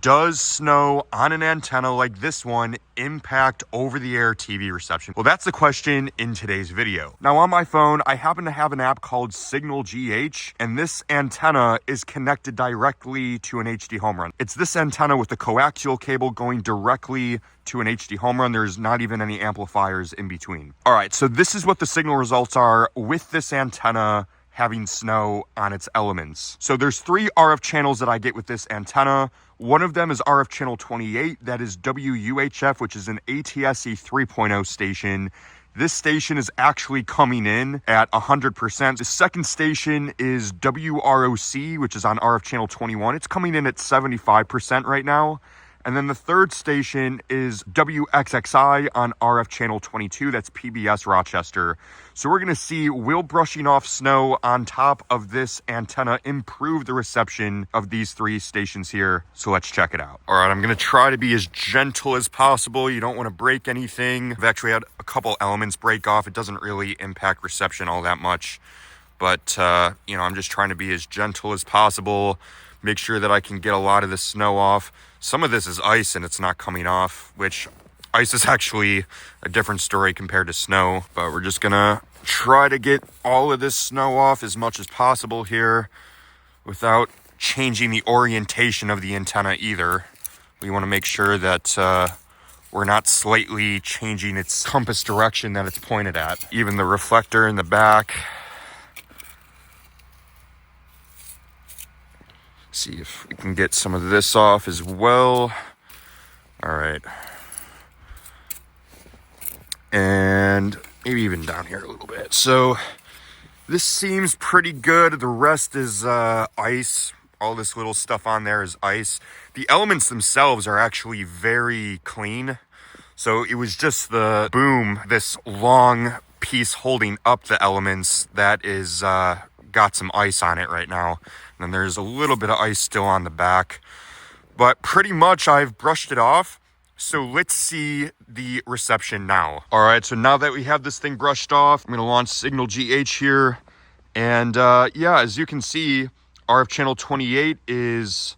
Does snow on an antenna like this one impact over-the-air TV reception? Well, that's the question in today's video. Now, on my phone, I happen to have an app called Signal GH, and this antenna is connected directly to an HD home run. It's this antenna with the coaxial cable going directly to an HD home run. There's not even any amplifiers in between. All right, so this is what the signal results are with this antenna having snow on its elements. So there's 3 RF channels that I get with this antenna. One of them is RF channel 28, that is WUHF, which is an ATSC 3.0 station. This station is actually coming in at 100%. The second station is WROC, which is on RF channel 21. It's coming in at 75% right now. And then the third station is WXXI on RF channel 22. That's PBS Rochester. So we're going to see, will brushing off snow on top of this antenna improve the reception of these 3 stations here? So let's check it out. All right, I'm going to try to be as gentle as possible. You don't want to break anything. I've actually had a couple elements break off. It doesn't really impact reception all that much. But, I'm just trying to be as gentle as possible. Make sure that I can get a lot of the snow off. Some of this is ice and it's not coming off, which ice is actually a different story compared to snow. But we're just gonna try to get all of this snow off as much as possible here without changing the orientation of the antenna either. We want to make sure that we're not slightly changing its compass direction that it's pointed at. Even the reflector in the back. See if we can get some of this off as well. All right. And maybe even down here a little bit. So this seems pretty good. The rest is ice. All this little stuff on there is ice. The elements themselves are actually very clean. So it was just the boom, this long piece holding up the elements that is got some ice on it right now. And then there's a little bit of ice still on the back, but pretty much I've brushed it off. So let's see the reception now. All right, so now that we have this thing brushed off, I'm gonna launch Signal GH here. And as you can see, RF channel 28 is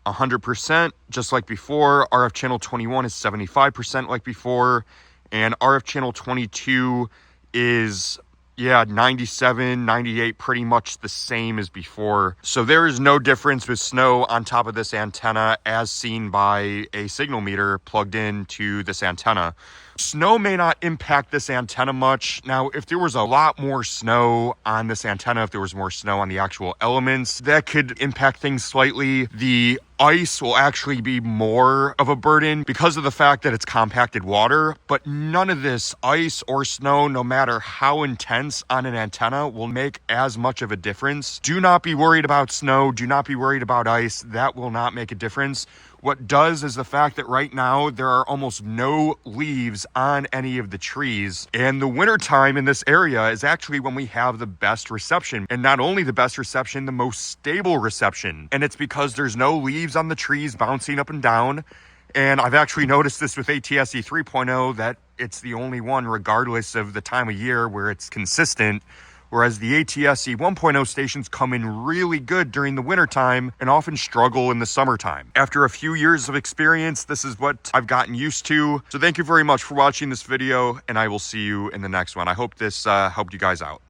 100%, just like before. RF channel 21 is 75% like before. And RF channel 22 is 97, 98, pretty much the same as before. So there is no difference with snow on top of this antenna as seen by a signal meter plugged into this antenna. Snow may not impact this antenna much. Now, if there was a lot more snow on this antenna, if there was more snow on the actual elements, that could impact things slightly. The ice will actually be more of a burden because of the fact that it's compacted water, but none of this ice or snow, no matter how intense on an antenna, will make as much of a difference. Do not be worried about snow. Do not be worried about ice. That will not make a difference. What does is the fact that right now there are almost no leaves on any of the trees. And the wintertime in this area is actually when we have the best reception. And not only the best reception, the most stable reception. And it's because there's no leaves on the trees bouncing up and down. And I've actually noticed this with ATSC 3.0 that it's the only one, regardless of the time of year, where it's consistent. Whereas the ATSC 1.0 stations come in really good during the wintertime and often struggle in the summertime. After a few years of experience, this is what I've gotten used to. So thank you very much for watching this video, and I will see you in the next one. I hope this helped you guys out.